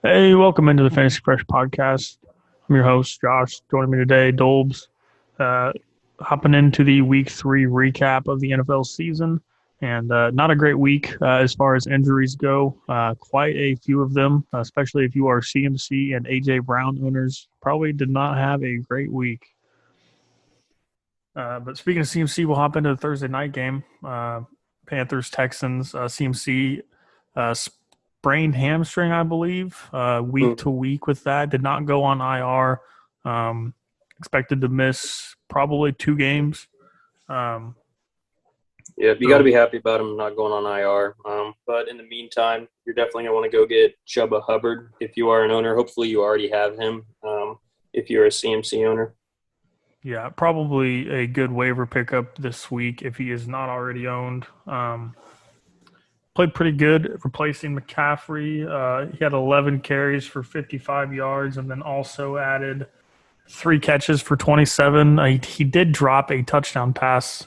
Hey, welcome into the Fantasy Fresh podcast. I'm your host, Josh. Joining me today, Dolbs. Uh, Hopping into the week 3 recap of the NFL season. And not a great week as far as injuries go. Quite a few of them, especially if you are CMC and AJ Brown owners, probably did not have a great week. But speaking of CMC, we'll hop into the Thursday night game. Panthers Texans. CMC sprained hamstring, I believe. Week to week with that. Did not go on IR. Expected to miss probably 2 games. Yeah, you got to be happy about him not going on IR. But in the meantime, you're definitely going to want to go get Chuba Hubbard if you are an owner. Hopefully you already have him if you're a CMC owner. Yeah, probably a good waiver pickup this week if he is not already owned. Played pretty good replacing McCaffrey. He had 11 carries for 55 yards and then also added 3 catches for 27. He did drop a touchdown pass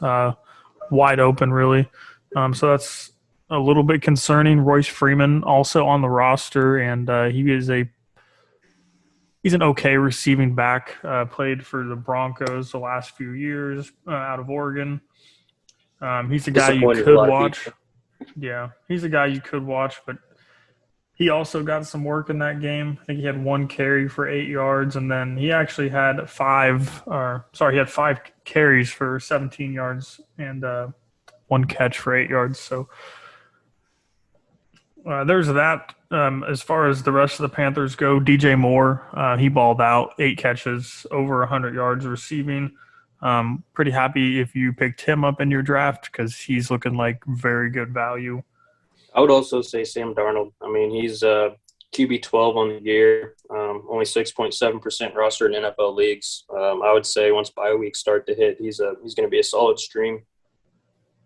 wide open, really. So that's a little bit concerning. Royce Freeman also on the roster, and he's an okay receiving back. Played for the Broncos the last few years out of Oregon. He's a guy you could watch. Yeah, he's a guy you could watch, but he also got some work in that game. I think he had 1 carry for 8 yards, and then he actually had 5 carries for 17 yards and 1 catch for 8 yards. So there's that. As far as the rest of the Panthers go, DJ Moore, he balled out, 8 catches, over 100 yards receiving. Pretty happy if you picked him up in your draft because he's looking like very good value. I would also say Sam Darnold. I mean, he's QB 12 on the year, only 6.7% roster in NFL leagues. I would say once bye weeks start to hit, he's going to be a solid stream.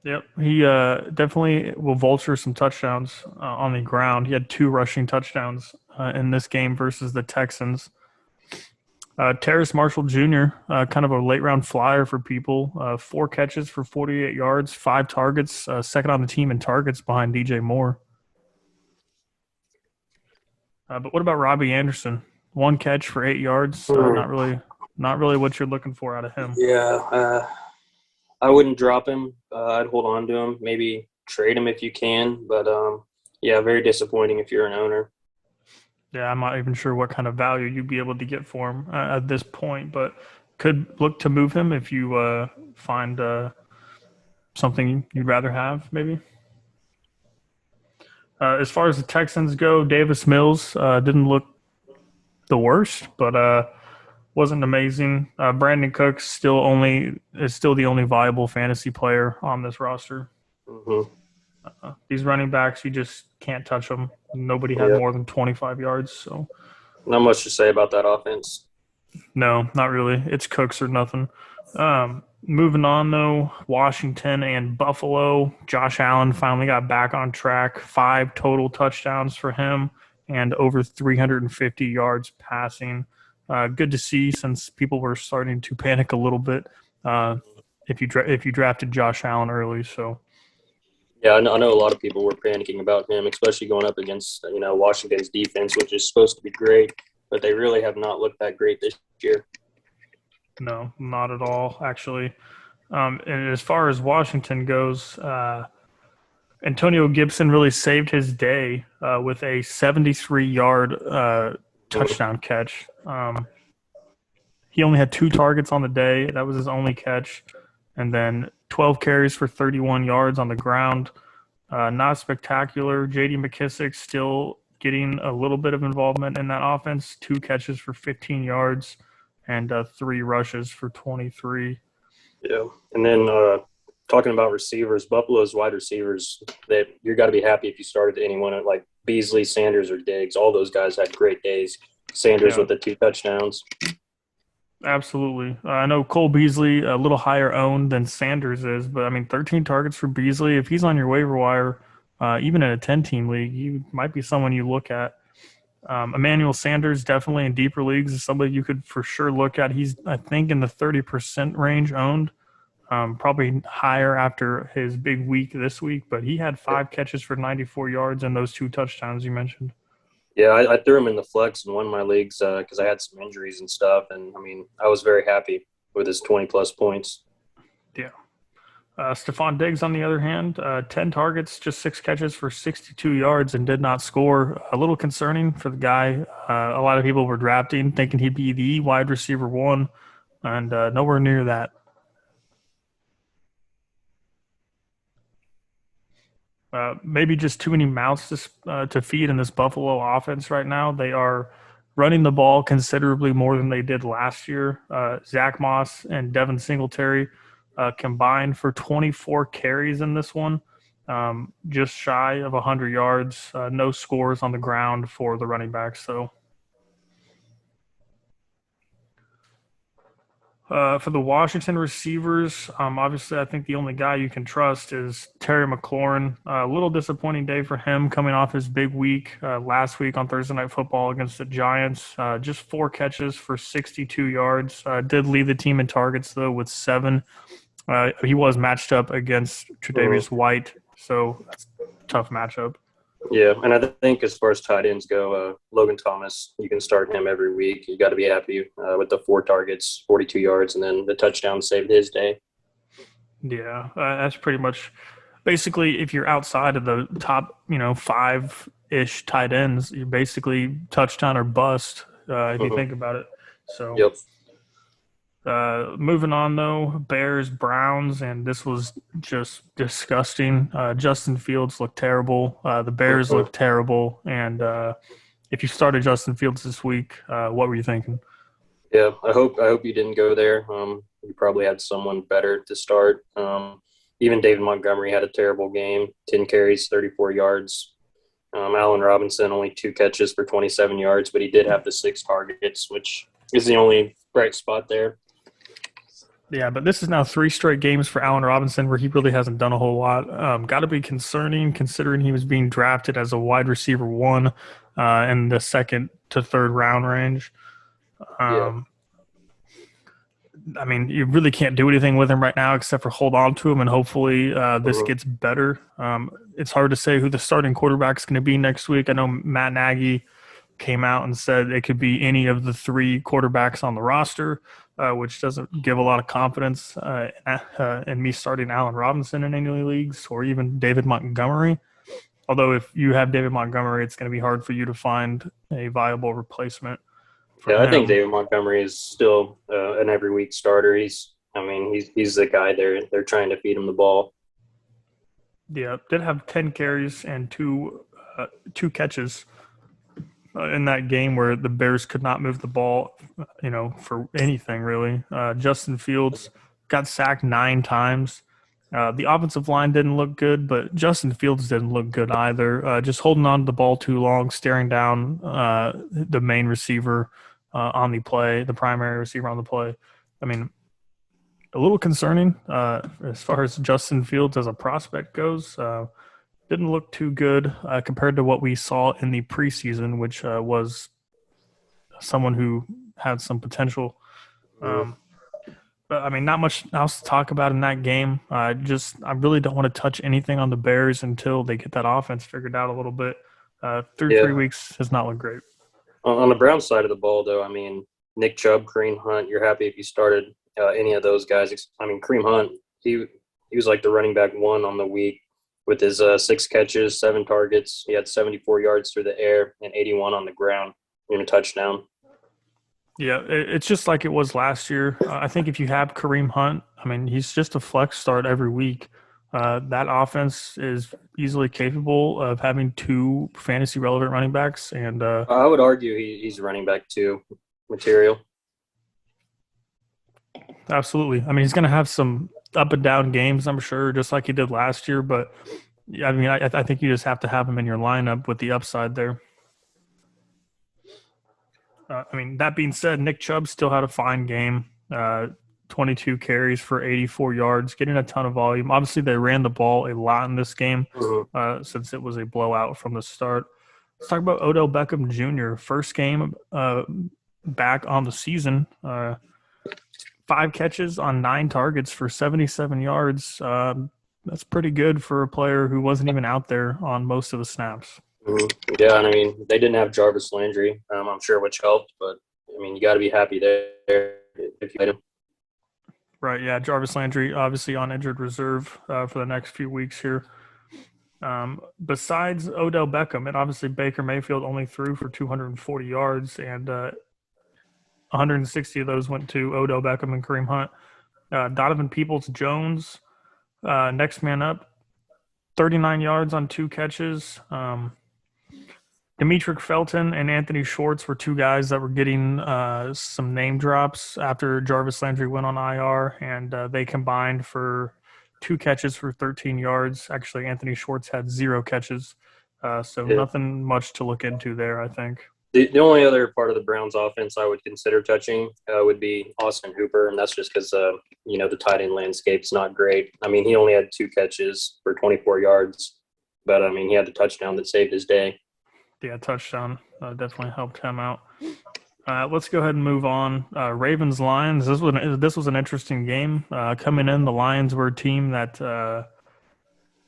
Yep, he definitely will vulture some touchdowns on the ground. He had 2 rushing touchdowns in this game versus the Texans. Terrace Marshall Jr., kind of a late-round flyer for people. 4 catches for 48 yards, 5 targets, second on the team in targets behind DJ Moore. But what about Robbie Anderson? 1 catch for 8 yards. Not really what you're looking for out of him. Yeah, I wouldn't drop him. I'd hold on to him. Maybe trade him if you can. But, yeah, very disappointing if you're an owner. Yeah, I'm not even sure what kind of value you'd be able to get for him at this point, but could look to move him if you find something you'd rather have, maybe. As far as the Texans go, Davis Mills didn't look the worst, but wasn't amazing. Brandon Cooks is still the only viable fantasy player on this roster. Mm-hmm. These running backs, you just can't touch them. Nobody had more than 25 yards, so not much to say about that offense. No, not really. It's Cooks or nothing. Moving on, though, Washington and Buffalo. Josh Allen finally got back on track. 5 total touchdowns for him and over 350 yards passing. Good to see since people were starting to panic a little bit if you drafted Josh Allen early. So. Yeah, I know a lot of people were panicking about him, especially going up against Washington's defense, which is supposed to be great, but they really have not looked that great this year. No, not at all, actually. And as far as Washington goes, Antonio Gibson really saved his day with a 73-yard touchdown catch. He only had 2 targets on the day. That was his only catch. And then 12 carries for 31 yards on the ground. Not spectacular. J.D. McKissick still getting a little bit of involvement in that offense. 2 catches for 15 yards and 3 rushes for 23. Yeah, and then talking about receivers, Buffalo's wide receivers, that you got to be happy if you started anyone like Beasley, Sanders, or Diggs. All those guys had great days. Sanders with the 2 touchdowns. Absolutely. I know Cole Beasley a little higher owned than Sanders is, but I mean, 13 targets for Beasley. If he's on your waiver wire, even in a 10-team league, he might be someone you look at. Emmanuel Sanders, definitely in deeper leagues, is somebody you could for sure look at. He's, I think, in the 30% range owned, probably higher after his big week this week, but he had 5 catches for 94 yards and those 2 touchdowns you mentioned. Yeah, I threw him in the flex in one of my leagues because I had some injuries and stuff. And, I mean, I was very happy with his 20-plus points. Yeah. Stefan Diggs, on the other hand, 10 targets, just 6 catches for 62 yards and did not score. A little concerning for the guy. A lot of people were drafting, thinking he'd be the wide receiver one, and nowhere near that. Maybe just too many mouths to feed in this Buffalo offense right now. They are running the ball considerably more than they did last year. Zach Moss and Devin Singletary combined for 24 carries in this one, just shy of 100 yards. No scores on the ground for the running backs. So for the Washington receivers, obviously I think the only guy you can trust is Terry McLaurin. A little disappointing day for him coming off his big week last week on Thursday Night Football against the Giants. Just 4 catches for 62 yards. Did lead the team in targets, though, with 7. He was matched up against Tre'Davious White, so that's a tough matchup. Yeah, and I think as far as tight ends go, Logan Thomas, you can start him every week. You got to be happy with the 4 targets, 42 yards, and then the touchdown saved his day. Yeah, that's pretty much basically if you're outside of the top, 5-ish tight ends, you're basically touchdown or bust if you think about it. So. Yep. Moving on, though, Bears, Browns, and this was just disgusting. Justin Fields looked terrible. The Bears looked terrible. And if you started Justin Fields this week, what were you thinking? Yeah, I hope you didn't go there. You probably had someone better to start. Even David Montgomery had a terrible game, 10 carries, 34 yards. Allen Robinson, only 2 catches for 27 yards, but he did have the 6 targets, which is the only bright spot there. Yeah, but this is now 3 straight games for Allen Robinson where he really hasn't done a whole lot. Got to be concerning considering he was being drafted as a wide receiver 1 in the 2nd to 3rd round range. Yeah. I mean, you really can't do anything with him right now except for hold on to him, and hopefully this gets better. It's hard to say who the starting quarterback is going to be next week. I know Matt Nagy came out and said it could be any of the 3 quarterbacks on the roster, which doesn't give a lot of confidence in me starting Allen Robinson in any leagues or even David Montgomery. Although if you have David Montgomery, it's going to be hard for you to find a viable replacement. Yeah, I think David Montgomery is still an every week starter. He's the guy they're trying to feed him the ball. Yeah, did have 10 carries and two catches in that game where the Bears could not move the ball, for anything really. Justin Fields got sacked 9 times. The offensive line didn't look good, but Justin Fields didn't look good either. Just holding on to the ball too long, staring down the main receiver on the play, the primary receiver on the play. I mean, a little concerning as far as Justin Fields as a prospect goes. Didn't look too good compared to what we saw in the preseason, which was someone who had some potential. But, I mean, not much else to talk about in that game. I really don't want to touch anything on the Bears until they get that offense figured out a little bit. Through 3 weeks has not looked great. On the Browns side of the ball, though, I mean, Nick Chubb, Kareem Hunt, you're happy if you started any of those guys. I mean, Kareem Hunt, he was like the running back 1 on the week with his 6 catches, 7 targets. He had 74 yards through the air and 81 on the ground in a touchdown. Yeah, it's just like it was last year. I think if you have Kareem Hunt, I mean, he's just a flex start every week. That offense is easily capable of having 2 fantasy-relevant running backs. And I would argue he's running back 2 material. Absolutely. I mean, he's going to have some up and down games, I'm sure, just like he did last year. But, I mean, I think you just have to have him in your lineup with the upside there. I mean, that being said, Nick Chubb still had a fine game. 22 carries for 84 yards, getting a ton of volume. Obviously, they ran the ball a lot in this game since it was a blowout from the start. Let's talk about Odell Beckham Jr. First game back on the season. 5 catches on 9 targets for 77 yards. That's pretty good for a player who wasn't even out there on most of the snaps. Yeah, and I mean, they didn't have Jarvis Landry, I'm sure, which helped, but I mean, you got to be happy there if you played him. Right, yeah. Jarvis Landry, obviously on injured reserve for the next few weeks here. Besides Odell Beckham, and obviously Baker Mayfield only threw for 240 yards, and 160 of those went to Odell Beckham and Kareem Hunt. Donovan Peoples-Jones, next man up, 39 yards on 2 catches. Demetric Felton and Anthony Schwartz were 2 guys that were getting some name drops after Jarvis Landry went on IR, and they combined for 2 catches for 13 yards. Actually, Anthony Schwartz had 0 catches, so nothing much to look into there, I think. The only other part of the Browns offense I would consider touching would be Austin Hooper, and that's just because, the tight end landscape's not great. I mean, he only had 2 catches for 24 yards, but, I mean, he had the touchdown that saved his day. Yeah, touchdown definitely helped him out. Let's go ahead and move on. Ravens-Lions, this was an interesting game. Coming in, the Lions were a team that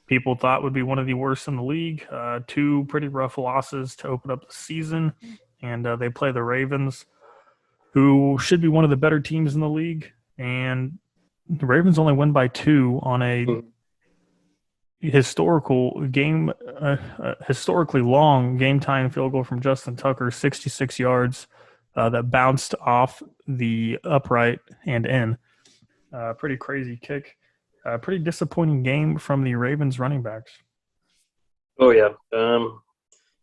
people thought would be one of the worst in the league. 2 pretty rough losses to open up the season, and they play the Ravens, who should be one of the better teams in the league. And the Ravens only win by 2 on a historically long game-time field goal from Justin Tucker, 66 yards, that bounced off the upright and in. Pretty crazy kick. Pretty disappointing game from the Ravens running backs. Oh, yeah. You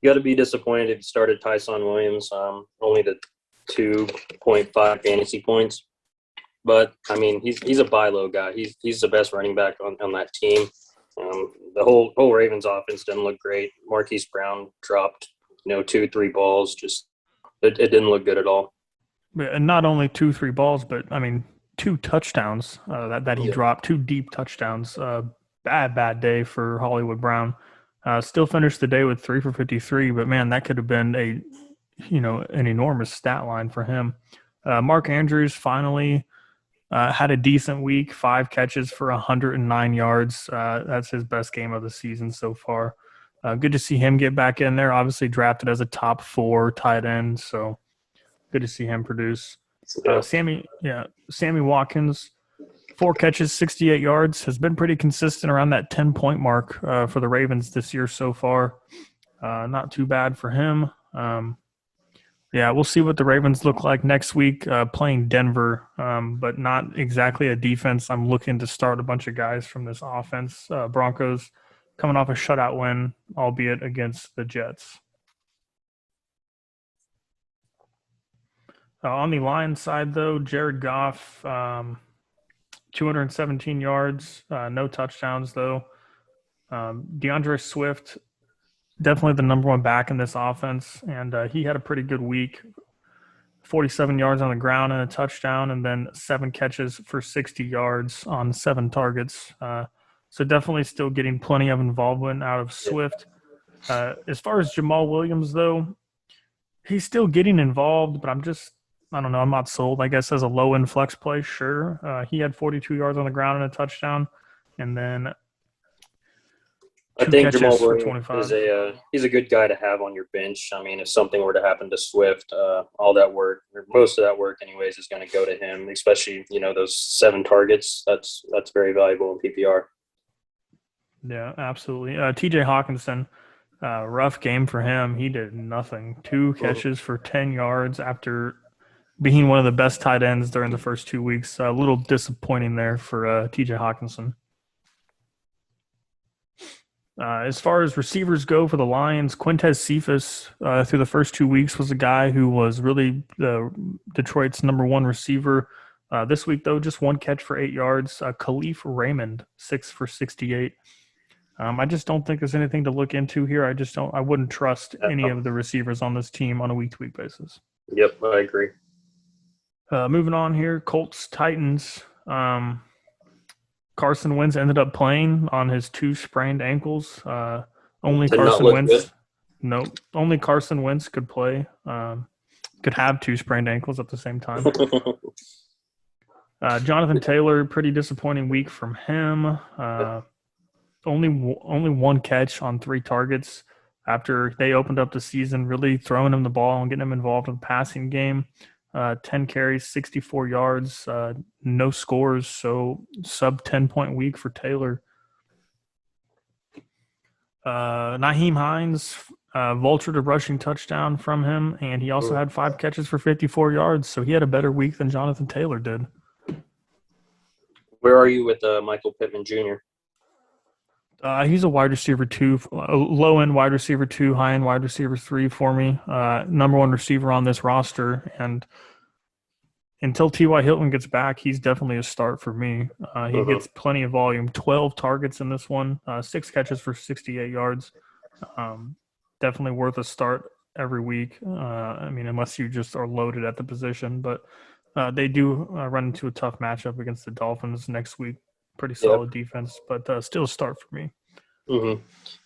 got to be disappointed if you started Tyson Williams, only the 2.5 fantasy points. But, I mean, he's a buy low guy. He's the best running back on that team. The whole Ravens offense didn't look great. Marquise Brown dropped, 2-3 balls. Just it didn't look good at all. And not only 2-3 balls, but, I mean, 2 touchdowns that he dropped, 2 deep touchdowns. Bad day for Hollywood Brown. Still finished the day with 3 for 53, but man, that could have been an enormous stat line for him. Mark Andrews finally had a decent week, 5 catches for 109 yards. That's his best game of the season so far. Good to see him get back in there. Obviously drafted as a top 4 tight end, so good to see him produce. Sammy Watkins, 4 catches, 68 yards, has been pretty consistent around that 10-point mark for the Ravens this year so far. Not too bad for him. We'll see what the Ravens look like next week playing Denver, but not exactly a defense. I'm looking to start a bunch of guys from this offense. Broncos coming off a shutout win, albeit against the Jets. On the Lions side, though, Jared Goff, 217 yards, no touchdowns, though. DeAndre Swift, definitely the number 1 back in this offense, and he had a pretty good week. 47 yards on the ground and a touchdown, and then 7 catches for 60 yards on 7 targets. So definitely still getting plenty of involvement out of Swift. As far as Jamal Williams, though, he's still getting involved, but I don't know. I'm not sold. I guess as a low-end flex play, sure. He had 42 yards on the ground and a touchdown, and then I think Jamal Williams he's a good guy to have on your bench. I mean, if something were to happen to Swift, all that work, or most of that work anyways, is going to go to him, especially, those 7 targets. That's very valuable in PPR. Yeah, absolutely. TJ Hawkinson, rough game for him. He did nothing. 2 catches for 10 yards after being one of the best tight ends during the first 2 weeks. A little disappointing there for TJ Hawkinson. As far as receivers go for the Lions, Quintez Cephas through the first 2 weeks was a guy who was really Detroit's number 1 receiver. This week, though, just 1 catch for 8 yards. Khalif Raymond, 6 for 68. I just don't think there's anything to look into here. I wouldn't trust any of the receivers on this team on a week-to-week basis. Yep, I agree. Moving on here, Colts Titans. Carson Wentz ended up playing on his 2 sprained ankles. Only Carson Wentz could play. Could have 2 sprained ankles at the same time. Jonathan Taylor, pretty disappointing week from him. Only 1 catch on 3 targets. after they opened up the season, really throwing him the ball and getting him involved in the passing game. 10 carries, 64 yards, no scores, so sub 10-point week for Taylor. Nyheim Hines vultured a rushing touchdown from him, and he also had 5 catches for 54 yards, so he had a better week than Jonathan Taylor did. Where are you with Michael Pittman Jr.? He's a wide receiver 2, low-end wide receiver 2, high-end wide receiver 3 for me. Number 1 receiver on this roster, and until T.Y. Hilton gets back, he's definitely a start for me. He gets plenty of volume, 12 targets in this one, 6 catches for 68 yards. Definitely worth a start every week. I mean, unless you just are loaded at the position. But they do run into a tough matchup against the Dolphins next week. Pretty solid defense, but still a start for me. And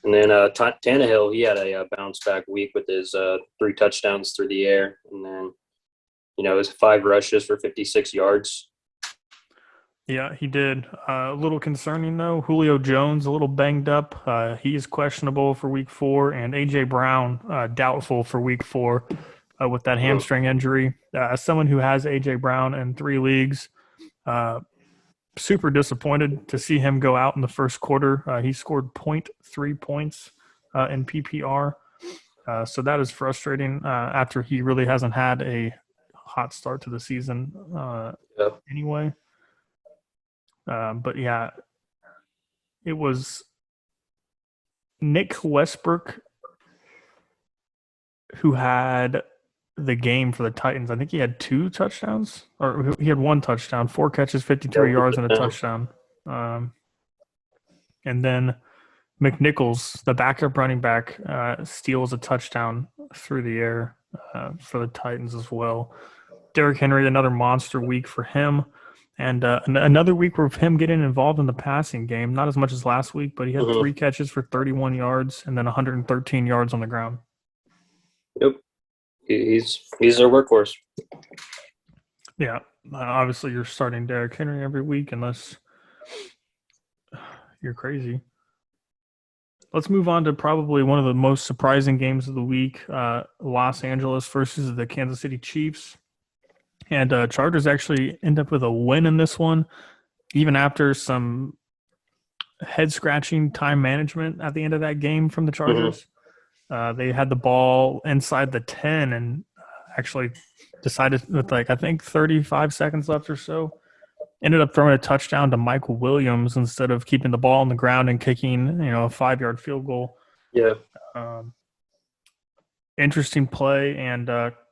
then Tannehill, he had a bounce-back week with his 3 touchdowns through the air. And then, his 5 rushes for 56 yards. Yeah, he did. A little concerning, though. Julio Jones, a little banged up. He is questionable for week 4. And A.J. Brown, doubtful for week 4 with that hamstring injury. As someone who has A.J. Brown in 3 leagues, super disappointed to see him go out in the first quarter. He scored 0.3 points in PPR. So that is frustrating after he really hasn't had a hot start to the season anyway. But yeah, it was Nick Westbrook who had the game for the Titans. I think he had 2 touchdowns, or he had 1 touchdown, 4 catches, 53 yards, and a touchdown. And then McNichols, the backup running back, steals a touchdown through the air for the Titans as well. Derrick Henry, another monster week for him. And another week of him getting involved in the passing game, not as much as last week, but he had 3 catches for 31 yards and then 113 yards on the ground. Yep. He's their workhorse. Yeah. Obviously, you're starting Derrick Henry every week unless you're crazy. Let's move on to probably one of the most surprising games of the week, Los Angeles versus the Kansas City Chiefs. And Chargers actually end up with a win in this one, even after some head-scratching time management at the end of that game from the Chargers. They had the ball inside the 10 and actually decided with, I think 35 seconds left or so, ended up throwing a touchdown to Michael Williams instead of keeping the ball on the ground and kicking, a 5-yard field goal. Yeah. Interesting play, and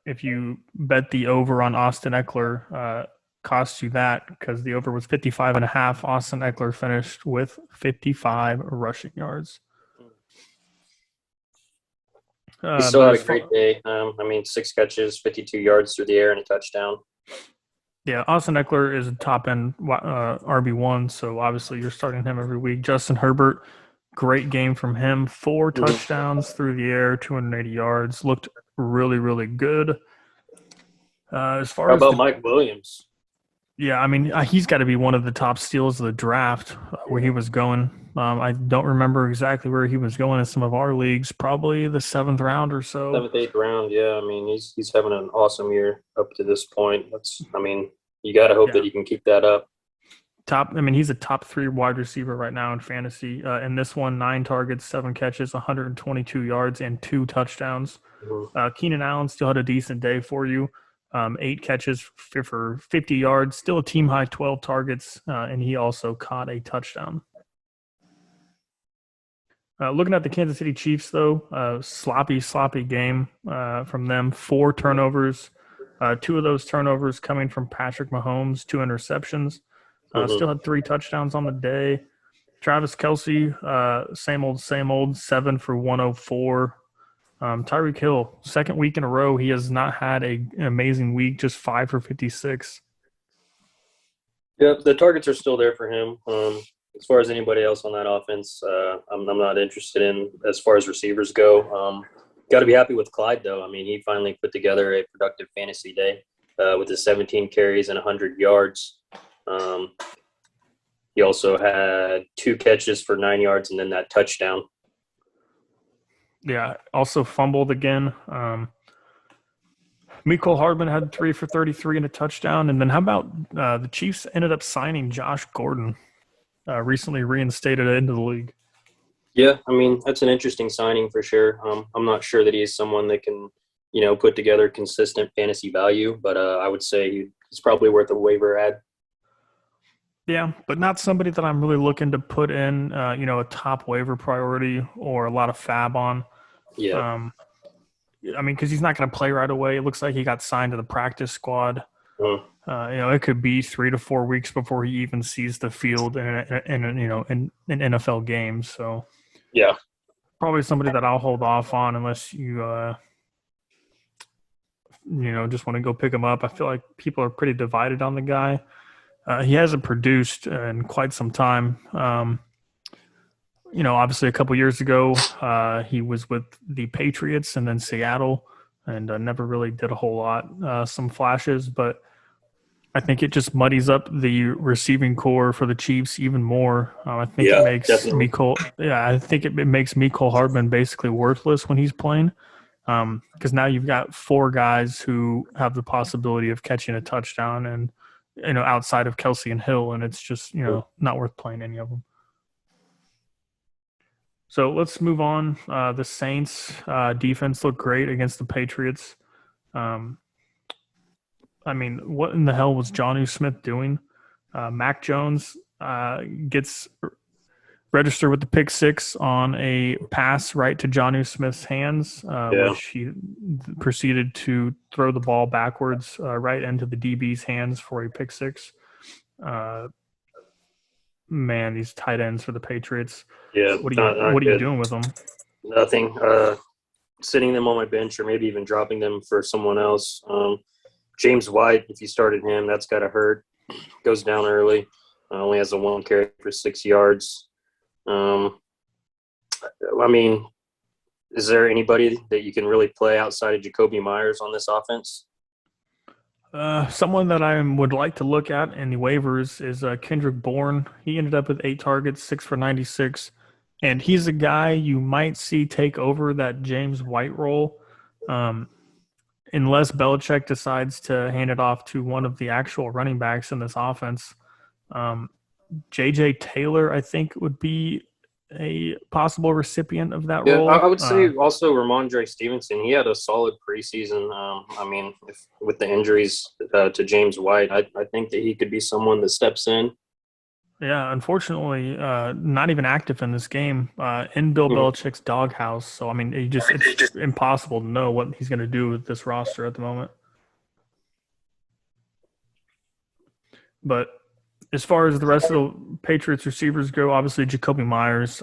if you bet the over on Austin Eckler, cost you that because the over was 55.5. Austin Eckler finished with 55 rushing yards. He still had a great day. 6 catches, 52 yards through the air, and a touchdown. Yeah, Austin Eckler is a top-end RB1, so obviously you're starting him every week. Justin Herbert, great game from him. 4 touchdowns through the air, 280 yards. Looked really, really good. As far How as about Mike Williams? Yeah, he's got to be one of the top steals of the draft where he was going. I don't remember exactly where he was going in some of our leagues, probably the 7th round or so. 7th, 8th round, yeah. He's having an awesome year up to this point. You got to hope that he can keep that up. He's a top 3 wide receiver right now in fantasy. In this one, 9 targets, 7 catches, 122 yards, and 2 touchdowns. Keenan Allen still had a decent day for you. 8 catches for 50 yards, still a team high 12 targets, and he also caught a touchdown. Looking at the Kansas City Chiefs, though, sloppy game from them. 4 turnovers, 2 of those turnovers coming from Patrick Mahomes, 2 interceptions. Still had 3 touchdowns on the day. Travis Kelce, same old, 7 for 104. Tyreek Hill, 2nd week in a row, he has not had an amazing week, just 5 for 56. Yep, the targets are still there for him. As far as anybody else on that offense, I'm not interested in as far as receivers go. Got to be happy with Clyde, though. He finally put together a productive fantasy day with his 17 carries and 100 yards. He also had 2 catches for 9 yards and then that touchdown. Yeah, also fumbled again. Mecole Hardman had 3 for 33 and a touchdown. And then how about the Chiefs ended up signing Josh Gordon, recently reinstated into the league. Yeah, I mean, that's an interesting signing for sure. I'm not sure that he's someone that can, put together consistent fantasy value, but I would say he's probably worth a waiver ad. Yeah, but not somebody that I'm really looking to put in, a top waiver priority or a lot of fab on. Yeah. Because he's not going to play right away. It looks like he got signed to the practice squad. It could be 3 to 4 weeks before he even sees the field in an NFL game. So, yeah, probably somebody that I'll hold off on unless you, just want to go pick him up. I feel like people are pretty divided on the guy. He hasn't produced in quite some time. Obviously a couple years ago, he was with the Patriots and then Seattle and never really did a whole lot. Some flashes, but I think it just muddies up the receiving core for the Chiefs even more. I think it makes Mecole Hardman basically worthless when he's playing, because now you've got 4 guys who have the possibility of catching a touchdown and outside of Kelsey and Hill, and it's just not worth playing any of them. So let's move on. The Saints defense looked great against the Patriots. What in the hell was Jonnu Smith doing? Mac Jones gets registered with the pick 6 on a pass right to Jonnu Smith's hands, which he proceeded to throw the ball backwards right into the DB's hands for a pick 6. Man, these tight ends for the Patriots. Yeah. What are you doing with them? Nothing. Sitting them on my bench or maybe even dropping them for someone else. James White, if you started him, that's got to hurt. Goes down early. Only has a 1 carry for 6 yards. Is there anybody that you can really play outside of Jacoby Myers on this offense? Someone that I would like to look at in the waivers is Kendrick Bourne. He ended up with 8 targets, 6 for 96. And he's a guy you might see take over that James White role. Unless Belichick decides to hand it off to one of the actual running backs in this offense. J.J. Taylor, I think, would be a possible recipient of that role. I would say also Ramondre Stevenson. He had a solid preseason. With the injuries to James White, I think that he could be someone that steps in. Yeah, unfortunately, not even active in this game in Bill Belichick's doghouse. So, it's just impossible to know what he's going to do with this roster at the moment. But as far as the rest of the Patriots receivers go, obviously Jacoby Myers,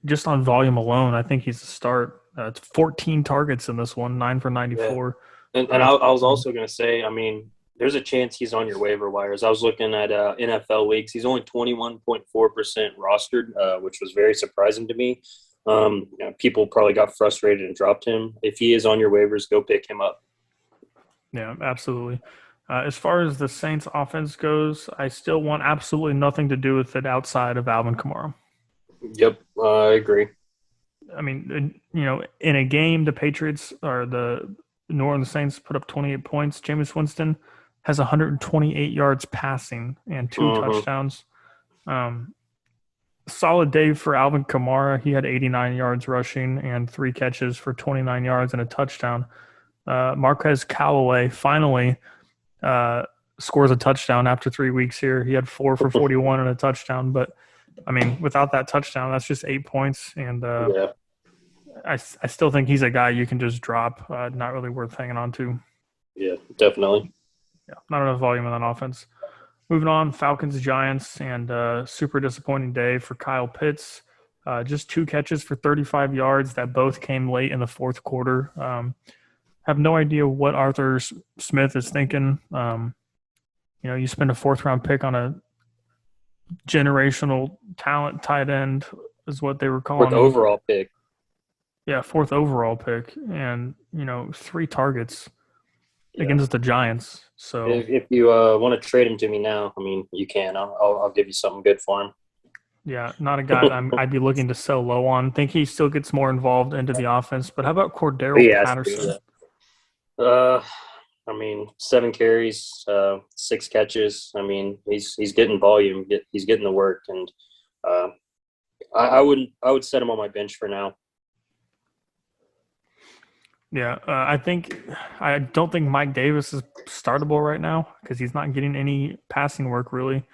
just on volume alone, I think he's a start. It's 14 targets in this one, 9 for 94. Yeah. And I was also going to say, there's a chance he's on your waiver wires. I was looking at NFL leagues. He's only 21.4% rostered, which was very surprising to me. People probably got frustrated and dropped him. If he is on your waivers, go pick him up. Yeah, absolutely. As far as the Saints offense goes, I still want absolutely nothing to do with it outside of Alvin Kamara. Yep, I agree. In a game, the Patriots or the New Orleans Saints put up 28 points. Jameis Winston has 128 yards passing and 2 touchdowns. Solid day for Alvin Kamara. He had 89 yards rushing and 3 catches for 29 yards and a touchdown. Marquez Callaway finally scores a touchdown after 3 weeks here. He had 4 for 41 and a touchdown. But, without that touchdown, that's just 8 points. And I still think he's a guy you can just drop. Not really worth hanging on to. Yeah, definitely. Yeah, not enough volume in that offense. Moving on, Falcons, Giants, and super disappointing day for Kyle Pitts. Just 2 catches for 35 yards that both came late in the fourth quarter. Have no idea what Arthur Smith is thinking. You spend a 4th-round pick on a generational talent tight end is what they were calling 4th overall pick. Yeah, 4th overall pick, and 3 targets against the Giants. So if you want to trade him to me now, you can. I'll give you something good for him. Yeah, not a guy I'd be looking to sell low on. Think he still gets more involved into the offense. But how about But Cordero yeah, Patterson? uh, I mean, 7 carries, 6 catches. I mean, he's getting volume. He's getting the work, and uh, I would set him on my bench for now. Yeah, I don't think Mike Davis is startable right now because he's not getting any passing work really.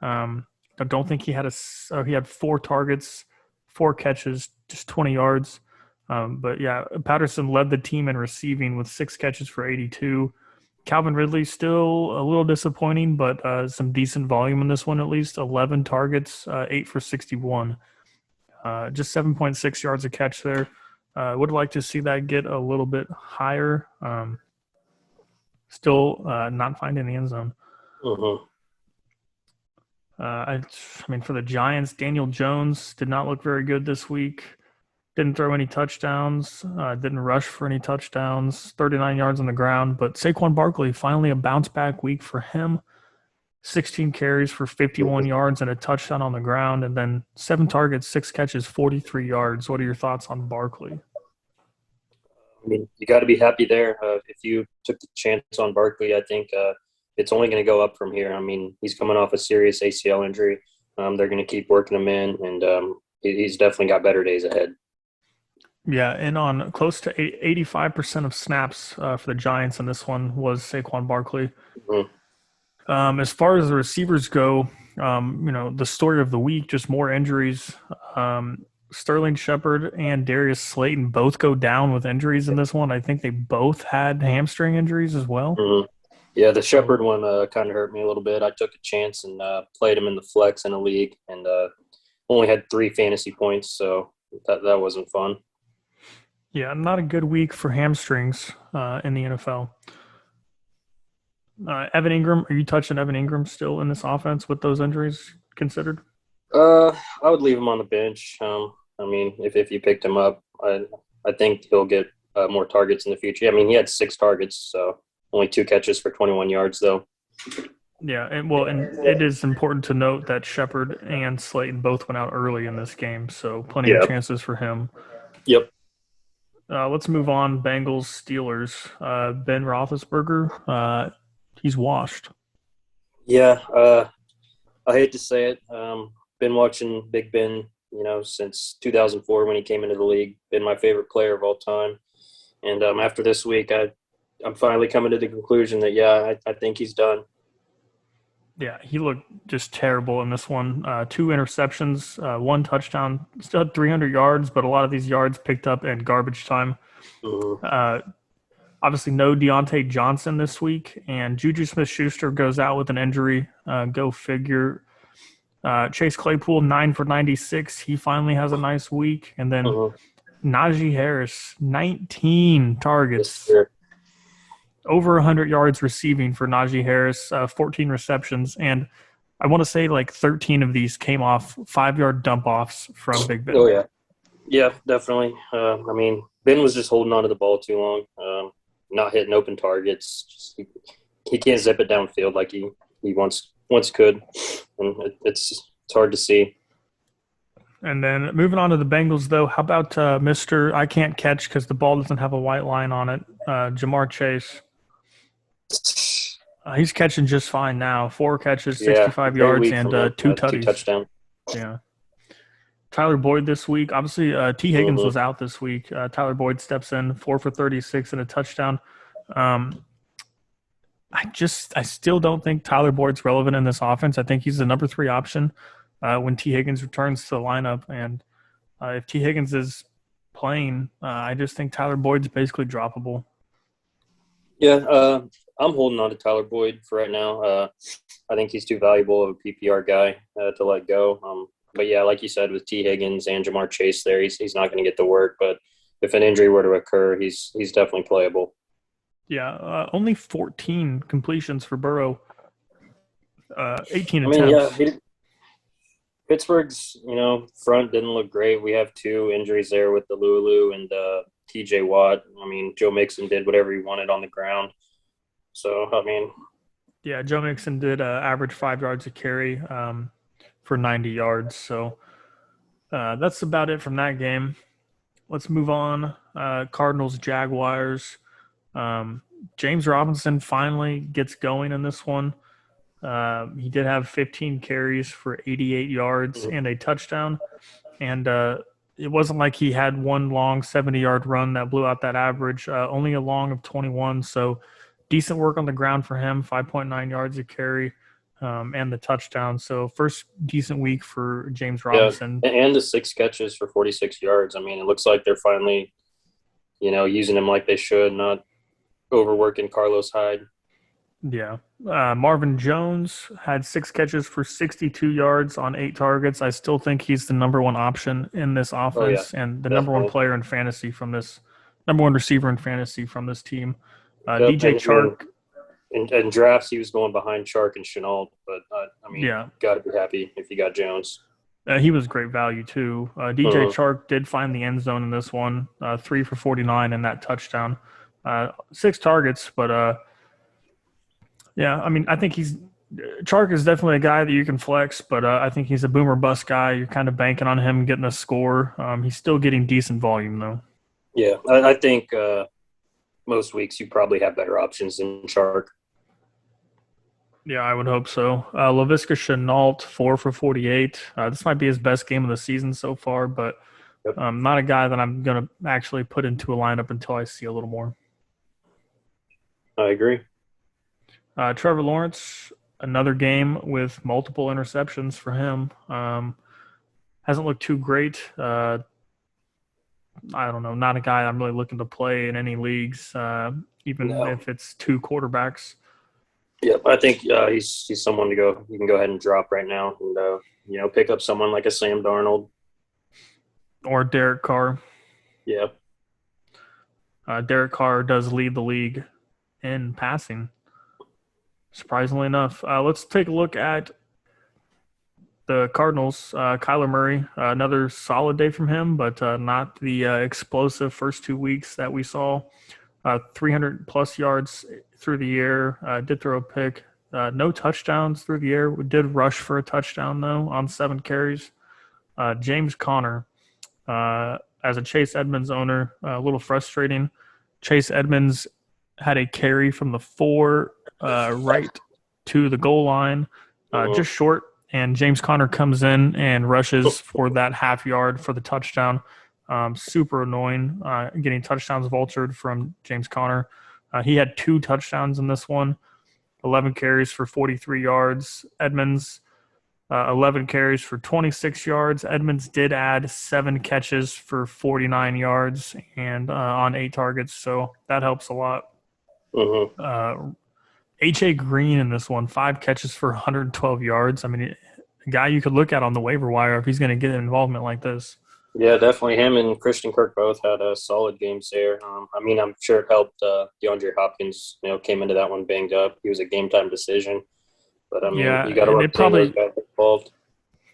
I don't think he had 4 targets, 4 catches, just 20 yards. But yeah, Patterson led the team in receiving with 6 catches for 82. Calvin Ridley still a little disappointing, but some decent volume in this one at least. 11 targets, 8 for 61. Just 7.6 yards a catch there. Would like to see that get a little bit higher. Still not finding the end zone. Mm-hmm. I mean, for the Giants, Daniel Jones did not look very good this week. Didn't throw any touchdowns. Didn't rush for any touchdowns. 39 yards on the ground. But Saquon Barkley, finally a bounce-back week for him. 16 carries for 51 yards and a touchdown on the ground. And then 7 targets, 6 catches, 43 yards. What are your thoughts on Barkley? I mean, you got to be happy there. If you took the chance on Barkley, I think it's only going to go up from here. I mean, he's coming off a serious ACL injury. They're going to keep working him in, and he's definitely got better days ahead. Yeah, and on close to 85% of snaps for the Giants in this one was Saquon Barkley. Mm-hmm. As far as the receivers go, the story of the week, just more injuries. Sterling Shepard and Darius Slayton both go down with injuries in this one. I think they both had hamstring injuries as well. Mm-hmm. Yeah, the Shepard one kind of hurt me a little bit. I took a chance and played him in the flex in a league, and only had 3 fantasy points, so that wasn't fun. Yeah, not a good week for hamstrings in the NFL. Evan Ingram, are you touching Evan Ingram still in this offense with those injuries considered? I would leave him on the bench. I mean, if you picked him up, I think he'll get more targets in the future. I mean, he had 6 targets, so only 2 catches for 21 yards, though. Yeah, and it is important to note that Shepard and Slayton both went out early in this game, so plenty of chances for him. Yep. Let's move on. Bengals, Steelers. Ben Roethlisberger, he's washed. Yeah, I hate to say it. Been watching Big Ben, since 2004 when he came into the league. Been my favorite player of all time. And after this week, I'm finally coming to the conclusion that, I think he's done. Yeah, he looked just terrible in this one. 2 interceptions, 1 touchdown, still had 300 yards, but a lot of these yards picked up in garbage time. Mm-hmm. Obviously, no Deontay Johnson this week, and Juju Smith-Schuster goes out with an injury. Go figure. Chase Claypool, 9 for 96. He finally has a nice week. And then Najee Harris, 19 targets. Yes, over 100 yards receiving for Najee Harris, 14 receptions. And I want to say 13 of these came off 5-yard dump-offs from Big Ben. Oh, yeah. Yeah, definitely. I mean, Ben was just holding on to the ball too long, not hitting open targets. He can't zip it downfield like he once could, and it's hard to see. And then moving on to the Bengals, though, how about Mr. I can't catch because the ball doesn't have a white line on it, Jamar Chase? He's catching just fine now. 4 catches, 65 yards, and 2 touchdowns. Yeah. Tyler Boyd this week. Obviously, T. Higgins was out this week. Tyler Boyd steps in, 4 for 36 and a touchdown. I still don't think Tyler Boyd's relevant in this offense. I think he's the number 3 option when T. Higgins returns to the lineup. And if T. Higgins is playing, I just think Tyler Boyd's basically droppable. Yeah, I'm holding on to Tyler Boyd for right now. I think he's too valuable of a PPR guy to let go. But, yeah, like you said, with T. Higgins and Jamar Chase there, he's not going to get the work. But if an injury were to occur, he's definitely playable. Yeah, only 14 completions for Burrow, 18 attempts. Yeah, Pittsburgh's, front didn't look great. We have 2 injuries there with the Lulu and TJ Watt. I mean, Joe Mixon did whatever he wanted on the ground. So, Yeah, Joe Mixon did average 5 yards a carry for 90 yards. So that's about it from that game. Let's move on. Cardinals Jaguars. James Robinson finally gets going in this one. He did have 15 carries for 88 yards and a touchdown. And it wasn't like he had one long 70-yard run that blew out that average, only a long of 21. So decent work on the ground for him, 5.9 yards a carry and the touchdown. So first decent week for James Robinson. Yeah, and the 6 catches for 46 yards. I mean, it looks like they're finally, using him like they should, not overworking Carlos Hyde. Yeah. Marvin Jones had 6 catches for 62 yards on 8 targets. I still think he's the number one option in this offense and the number one player in fantasy from this – number one receiver in fantasy from this team. DJ Chark. In drafts, he was going behind Chark and Chennault, but, got to be happy if you got Jones. He was great value, too. DJ Chark did find the end zone in this one, 3 for 49 and that touchdown. 6 targets, but I think Chark is definitely a guy that you can flex, but I think he's a boomer bust guy. You're kind of banking on him getting a score. He's still getting decent volume, though. Yeah, I think most weeks you probably have better options than Chark. Yeah, I would hope so. Leviska Chennault, 4 for 48. This might be his best game of the season so far, but not a guy that I'm going to actually put into a lineup until I see a little more. I agree. Trevor Lawrence, another game with multiple interceptions for him. Hasn't looked too great. I don't know, not a guy I'm really looking to play in any leagues, if it's 2 quarterbacks. Yep, I think he's someone you can go ahead and drop right now and, pick up someone like a Sam Darnold. Or Derek Carr. Yeah. Derek Carr does lead the league in passing, surprisingly enough. Let's take a look at the Cardinals. Kyler Murray, another solid day from him, but not the explosive first 2 weeks that we saw. 300-plus yards through the air, did throw a pick. No touchdowns through the air. We did rush for a touchdown, though, on 7 carries. James Conner, as a Chase Edmonds owner, a little frustrating. Chase Edmonds had a carry from the 4 right to the goal line, just short, and James Conner comes in and rushes for that half yard for the touchdown. Super annoying getting touchdowns vultured from James Conner. He had 2 touchdowns in this one, 11 carries for 43 yards. Edmonds, 11 carries for 26 yards. Edmonds did add 7 catches for 49 yards and on 8 targets, so that helps a lot. H.A. Green in this one, 5 catches for 112 yards. I mean, a guy you could look at on the waiver wire if he's going to get involvement like this. Yeah, definitely. Him and Christian Kirk both had solid games there. I'm sure it helped DeAndre Hopkins, came into that one banged up. He was a game-time decision. But, you got to work those guys involved.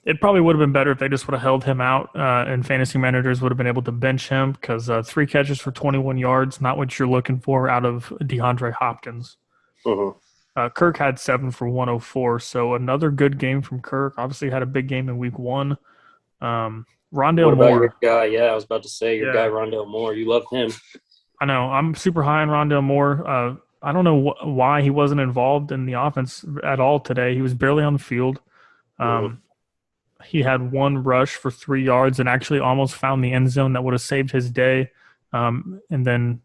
It probably would have been better if they just would have held him out and fantasy managers would have been able to bench him because 3 catches for 21 yards, not what you're looking for out of DeAndre Hopkins. Kirk had 7 for 104, so another good game from Kirk. Obviously had a big game in week 1. Rondale Moore. Your guy? Yeah, I was about to say your guy Rondale Moore. You love him. I know. I'm super high on Rondale Moore. I don't know why he wasn't involved in the offense at all today. He was barely on the field. He had 1 rush for 3 yards and actually almost found the end zone that would have saved his day. And then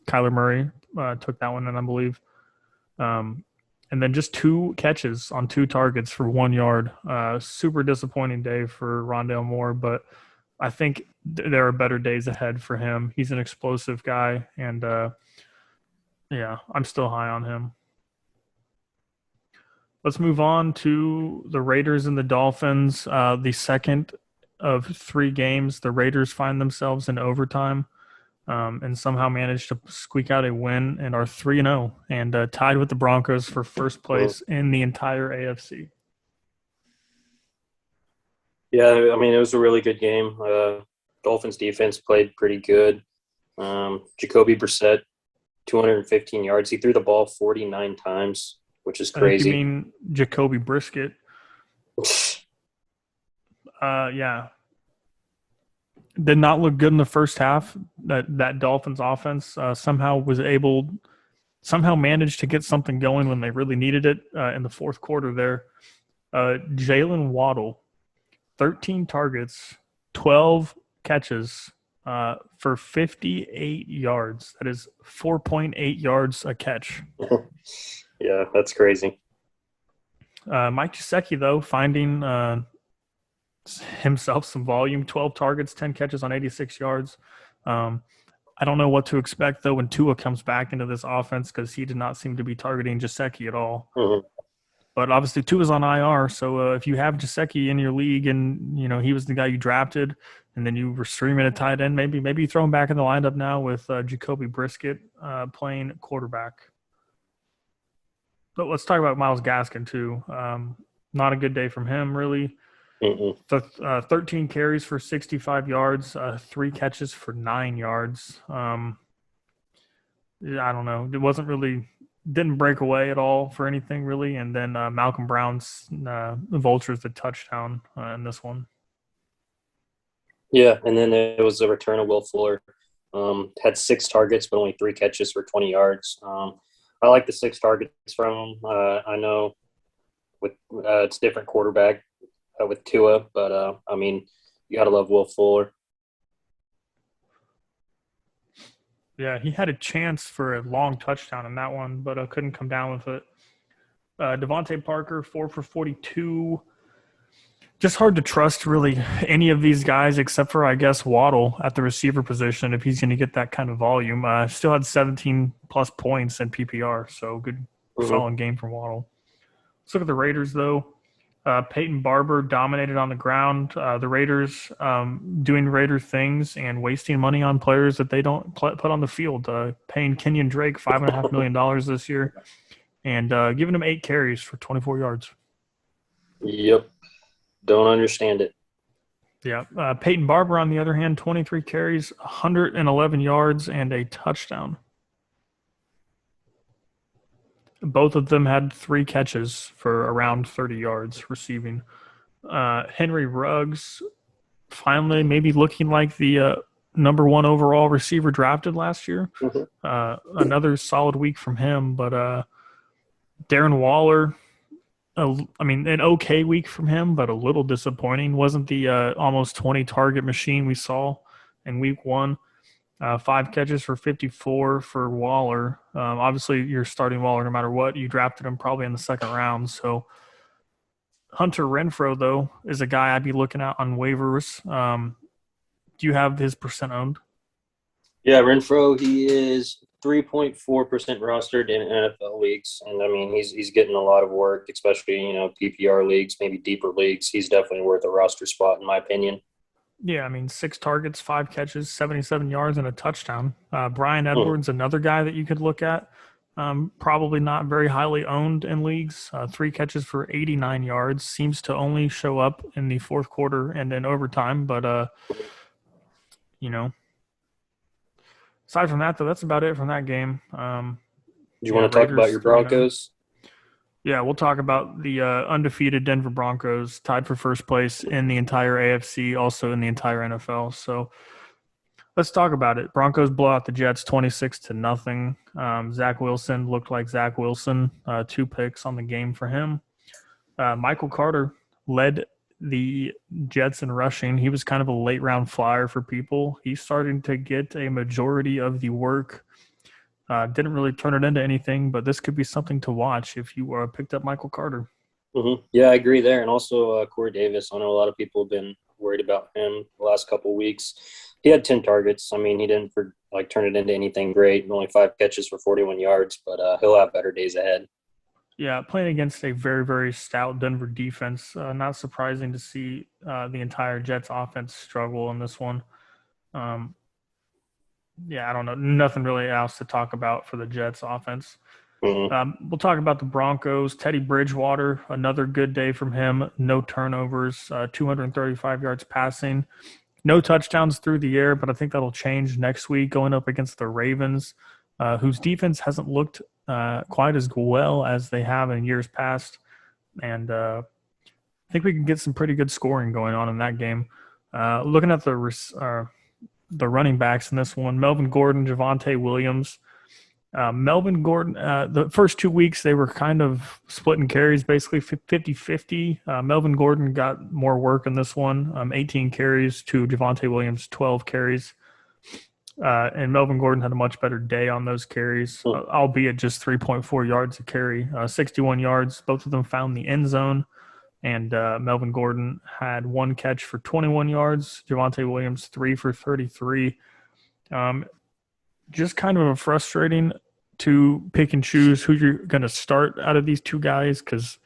Kyler Murray took that one in, I believe. And then just 2 catches on 2 targets for 1 yard. Super disappointing day for Rondale Moore, but I think there are better days ahead for him. He's an explosive guy, and I'm still high on him. Let's move on to the Raiders and the Dolphins. The second of 3 games, the Raiders find themselves in overtime. And somehow managed to squeak out a win and are 3-0 and tied with the Broncos for first place in the entire AFC. Yeah, I mean, it was a really good game. Dolphins defense played pretty good. Jacoby Brissett, 215 yards. He threw the ball 49 times, which is crazy. You mean Jacoby Brisket? Yeah. Did not look good in the first half. That Dolphins offense somehow managed to get something going when they really needed it in the fourth quarter there. Jalen Waddle, 13 targets, 12 catches for 58 yards. That is 4.8 yards a catch. Yeah, that's crazy. Mike Gesicki, though, finding himself some volume, 12 targets, 10 catches on 86 yards. I don't know what to expect, though, when Tua comes back into this offense because he did not seem to be targeting Gesicki at all. Mm-hmm. But obviously, Tua's on IR, so if you have Gesicki in your league and, he was the guy you drafted and then you were streaming a tight end, maybe you throw him back in the lineup now with Jacoby Brissett playing quarterback. But let's talk about Myles Gaskin, too. Not a good day from him, really. 13 carries for 65 yards, 3 catches for 9 yards. I don't know. It didn't break away at all for anything, really. And then Malcolm Brown's vultures the touchdown in this one. Yeah, and then it was the return of Will Fuller. Had 6 targets, but only 3 catches for 20 yards. I like the 6 targets from him. I know it's different quarterback with Tua, but you got to love Will Fuller. Yeah, he had a chance for a long touchdown in that one, but couldn't come down with it. Devonta Parker, 4 for 42. Just hard to trust, really, any of these guys except for, I guess, Waddle at the receiver position if he's going to get that kind of volume. Still had 17-plus points in PPR, so good, solid game from Waddle. Let's look at the Raiders, though. Peyton Barber dominated on the ground. The Raiders doing Raider things and wasting money on players that they don't put on the field. Paying Kenyon Drake $5.5 million this year and giving him 8 carries for 24 yards. Yep. Don't understand it. Yeah. Peyton Barber, on the other hand, 23 carries, 111 yards, and a touchdown. Both of them had 3 catches for around 30 yards receiving. Henry Ruggs finally maybe looking like the number 1 overall receiver drafted last year. Another solid week from him, but Darren Waller, an okay week from him, but a little disappointing. Wasn't the almost 20 target machine we saw in week 1. 5 catches for 54 for Waller. Obviously, you're starting Waller no matter what. You drafted him probably in the second round. So Hunter Renfrow, though, is a guy I'd be looking at on waivers. Do you have his percent owned? Yeah, Renfrow, he is 3.4% rostered in NFL leagues. And, he's getting a lot of work, especially, PPR leagues, maybe deeper leagues. He's definitely worth a roster spot, in my opinion. Yeah, 6 targets, 5 catches, 77 yards, and a touchdown. Brian Edwards, another guy that you could look at. Probably not very highly owned in leagues. 3 catches for 89 yards. Seems to only show up in the fourth quarter and in overtime. But, aside from that, though, that's about it from that game. You want to talk about your Broncos? Yeah, we'll talk about the undefeated Denver Broncos, tied for first place in the entire AFC, also in the entire NFL. So let's talk about it. Broncos blow out the Jets 26-0. Zach Wilson looked like Zach Wilson. 2 picks on the game for him. Michael Carter led the Jets in rushing. He was kind of a late-round flyer for people. He's starting to get a majority of the work. Didn't really turn it into anything, but this could be something to watch if you picked up Michael Carter. Yeah, I agree there. And also Corey Davis. I know a lot of people have been worried about him the last couple of weeks. He had 10 targets. He didn't turn it into anything great. Only 5 catches for 41 yards, but he'll have better days ahead. Yeah, playing against a very, very stout Denver defense. Not surprising to see the entire Jets offense struggle in this one. Yeah, I don't know. Nothing really else to talk about for the Jets offense. We'll talk about the Broncos. Teddy Bridgewater, another good day from him. No turnovers, 235 yards passing. No touchdowns through the air, but I think that'll change next week going up against the Ravens, whose defense hasn't looked quite as well as they have in years past. And I think we can get some pretty good scoring going on in that game. Looking at the running backs in this one, Melvin Gordon, Javonte Williams. Melvin Gordon, the first 2 weeks, they were kind of splitting carries, basically 50-50. Melvin Gordon got more work in this one, 18 carries to Javonte Williams, 12 carries. And Melvin Gordon had a much better day on those carries, albeit just 3.4 yards a carry, 61 yards. Both of them found the end zone. And Melvin Gordon had 1 catch for 21 yards. Javonte Williams, 3 for 33. Just kind of frustrating to pick and choose who you're going to start out of these two guys, because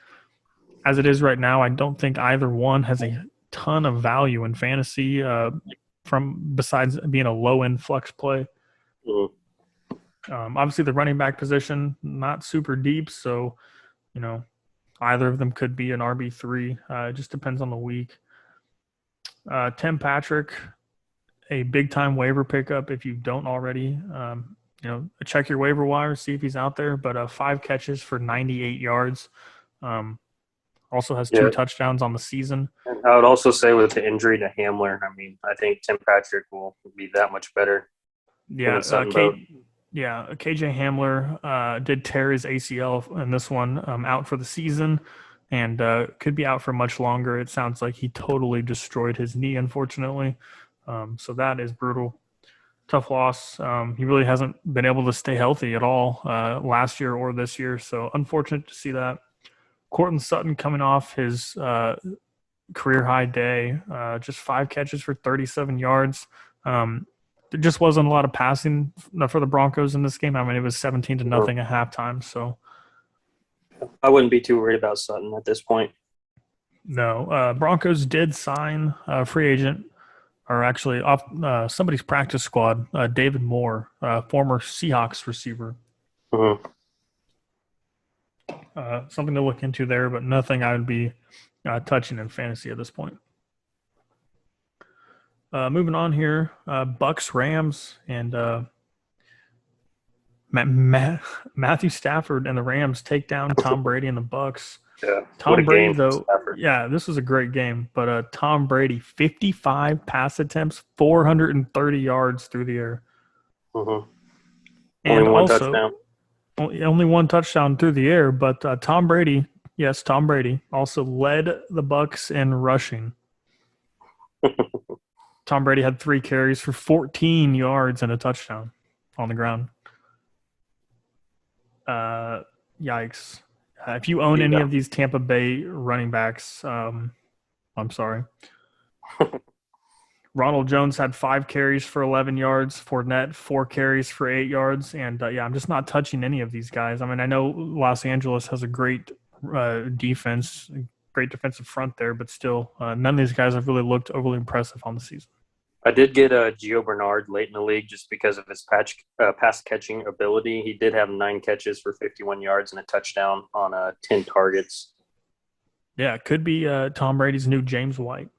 as it is right now, I don't think either one has a ton of value in fantasy from besides being a low-end flex play. Obviously, the running back position, not super deep, so, either of them could be an RB3. It just depends on the week. Tim Patrick, a big-time waiver pickup if you don't already. Check your waiver wire, see if he's out there. But 5 catches for 98 yards. Also has 2 touchdowns on the season. And I would also say with the injury to Hamler, I think Tim Patrick will be that much better. Yeah, KJ Hamler did tear his ACL in this one, out for the season, and could be out for much longer. It sounds like he totally destroyed his knee, unfortunately. So that is brutal. Tough loss. He really hasn't been able to stay healthy at all last year or this year, so unfortunate to see that. Courtney Sutton coming off his career-high day, just 5 catches for 37 yards. There just wasn't a lot of passing for the Broncos in this game. It was 17-0 at halftime. So I wouldn't be too worried about Sutton at this point. No. Broncos did sign a free agent, or actually off somebody's practice squad, David Moore, former Seahawks receiver. Something to look into there, but nothing I would be touching in fantasy at this point. Moving on here, Bucks, Rams, and Matthew Stafford and the Rams take down Tom Brady and the Bucks. Yeah, Tom Brady, though, this was a great game. But Tom Brady, 55 pass attempts, 430 yards through the air. And only one touchdown. Only 1 touchdown through the air, but Tom Brady also led the Bucks in rushing. Tom Brady had 3 carries for 14 yards and a touchdown on the ground. Yikes. If you own any of these Tampa Bay running backs, I'm sorry. Ronald Jones had 5 carries for 11 yards. Fournette, 4 carries for 8 yards. And, I'm just not touching any of these guys. I know Los Angeles has a great defense, great defensive front there, but still, none of these guys have really looked overly impressive on the season. I did get Gio Bernard late in the league just because of his pass-catching ability. He did have 9 catches for 51 yards and a touchdown on 10 targets. Yeah, it could be Tom Brady's new James White.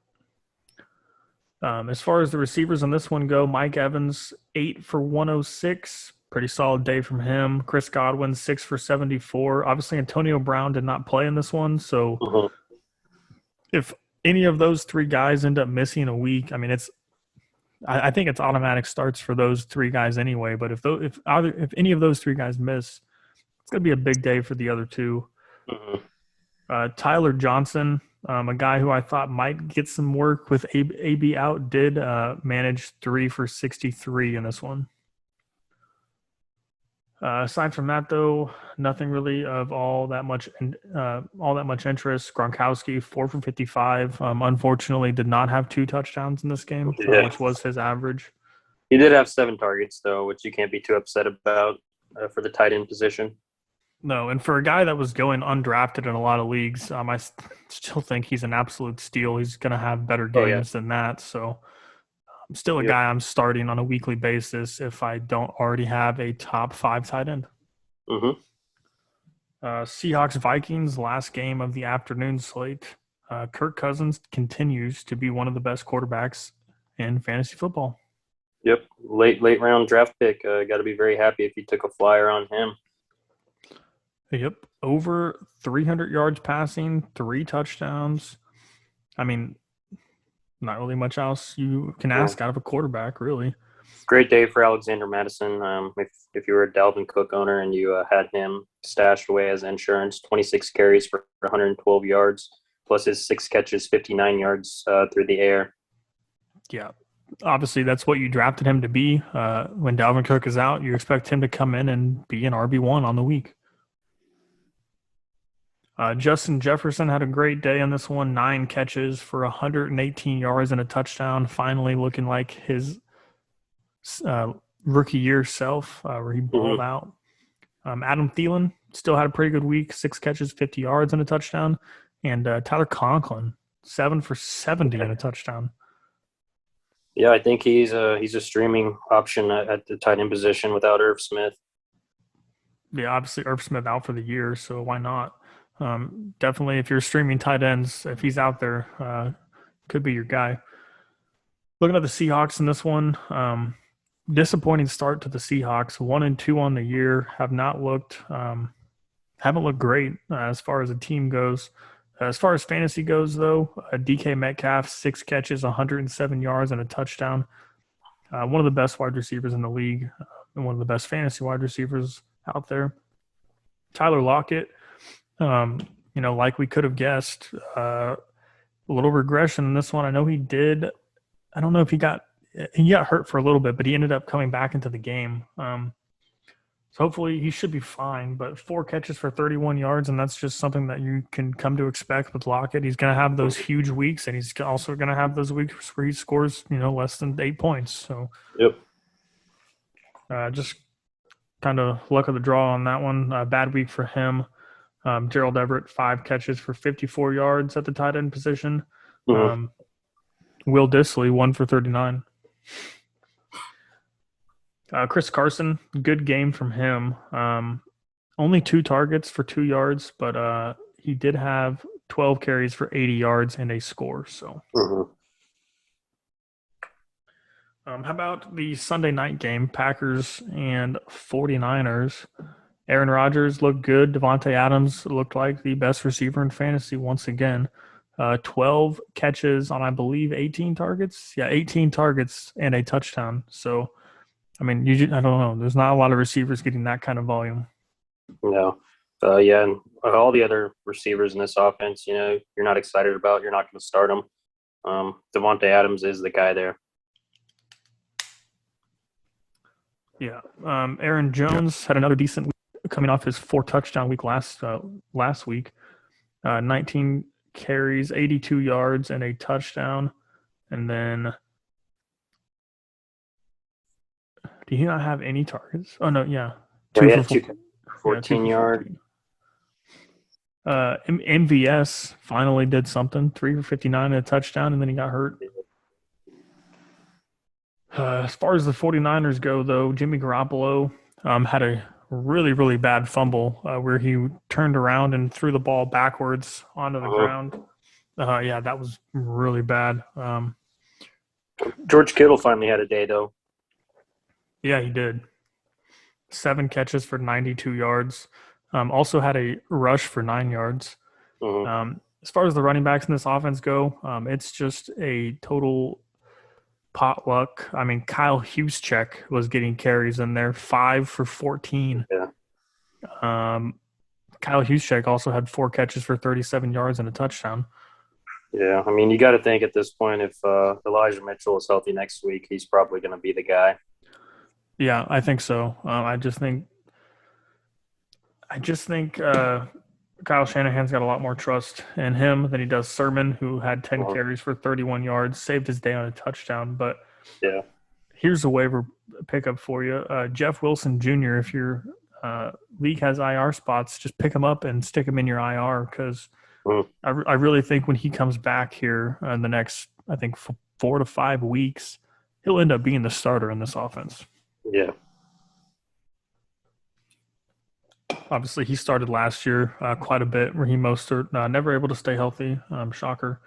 As far as the receivers on this one go, Mike Evans, 8 for 106. Pretty solid day from him. Chris Godwin, 6 for 74. Obviously, Antonio Brown did not play in this one, so if any of those 3 guys end up missing a week, I think it's automatic starts for those 3 guys anyway. But if any of those 3 guys miss, it's going to be a big day for the other 2. Tyler Johnson, a guy who I thought might get some work with AB out, did manage 3 for 63 in this one. Aside from that, though, nothing really of all that much interest. Gronkowski, 4 for 55. Unfortunately, did not have 2 touchdowns in this game, which was his average. He did have 7 targets, though, which you can't be too upset about for the tight end position. No, and for a guy that was going undrafted in a lot of leagues, I still think he's an absolute steal. He's going to have better games than that, so I'm still a guy I'm starting on a weekly basis if I don't already have a top 5 tight end. Seahawks-Vikings, last game of the afternoon slate. Kirk Cousins continues to be one of the best quarterbacks in fantasy football. Yep, late round draft pick. Got to be very happy if you took a flyer on him. Yep, over 300 yards passing, 3 touchdowns. I mean, not really much else you can ask out of a quarterback, really. Great day for Alexander Madison. If you were a Dalvin Cook owner and you had him stashed away as insurance, 26 carries for 112 yards, plus his 6 catches, 59 yards through the air. Yeah. Obviously, that's what you drafted him to be. When Dalvin Cook is out, you expect him to come in and be an RB1 on the week. Justin Jefferson had a great day on this one, 9 catches for 118 yards and a touchdown, finally looking like his rookie year self where he balled out. Adam Thielen still had a pretty good week, 6 catches, 50 yards and a touchdown. And Tyler Conklin, 7 for 70 and a touchdown. Yeah, I think he's a streaming option at the tight end position without Irv Smith. Yeah, obviously Irv Smith out for the year, so why not? Definitely, if you're streaming tight ends, if he's out there, could be your guy. Looking at the Seahawks in this one, disappointing start to the Seahawks. 1-2 on the year, haven't looked great as far as the team goes. As far as fantasy goes, though, DK Metcalf, 6 catches, 107 yards, and a touchdown. One of the best wide receivers in the league and one of the best fantasy wide receivers out there. Tyler Lockett, like we could have guessed, a little regression in this one. I know he did. I don't know if he got hurt for a little bit, but he ended up coming back into the game. So hopefully he should be fine, but 4 catches for 31 yards, and that's just something that you can come to expect with Lockett. He's going to have those huge weeks, and he's also going to have those weeks where he scores, less than 8 points. So, yep. Just kind of luck of the draw on that one. Bad week for him. Gerald Everett, 5 catches for 54 yards at the tight end position. Will Dissly, 1 for 39. Chris Carson, good game from him. Only 2 targets for 2 yards, but he did have 12 carries for 80 yards and a score. So, how about the Sunday night game, Packers and 49ers? Aaron Rodgers looked good. Devontae Adams looked like the best receiver in fantasy once again. 12 catches on, I believe, 18 targets. Yeah, 18 targets and a touchdown. So, I mean, I don't know. There's not a lot of receivers getting that kind of volume. No. And all the other receivers in this offense, you're not excited about. You're not going to start them. Devontae Adams is the guy there. Yeah. Aaron Jones had another decent week coming off his 4-touchdown week last week. 19 carries, 82 yards, and a touchdown. And then – did he not have any targets? Oh, no, yeah. 14 yards. MVS finally did something. 3 for 59 and a touchdown, and then he got hurt. As far as the 49ers go, though, Jimmy Garoppolo had a really, really bad fumble where he turned around and threw the ball backwards onto the ground. Yeah, that was really bad. George Kittle finally had a day, though. Yeah, he did. 7 catches for 92 yards. Also had a rush for 9 yards. As far as the running backs in this offense go, it's just a total potluck. I mean, Kyle Juszczyk was getting carries in there, 5 for 14. Yeah. Kyle Juszczyk also had 4 catches for 37 yards and a touchdown. Yeah, I mean, you got to think at this point if Elijah Mitchell is healthy next week, he's probably going to be the guy. Yeah, I think so. I just think Kyle Shanahan's got a lot more trust in him than he does Sermon, who had 10 carries for 31 yards, saved his day on a touchdown. But yeah, here's a waiver pickup for you. Jeff Wilson Jr., if your league has IR spots, just pick him up and stick him in your IR because I really think when he comes back here in the next, 4 to 5 weeks, he'll end up being the starter in this offense. Yeah. Obviously, he started last year quite a bit. Raheem Mostert never able to stay healthy. Shocker.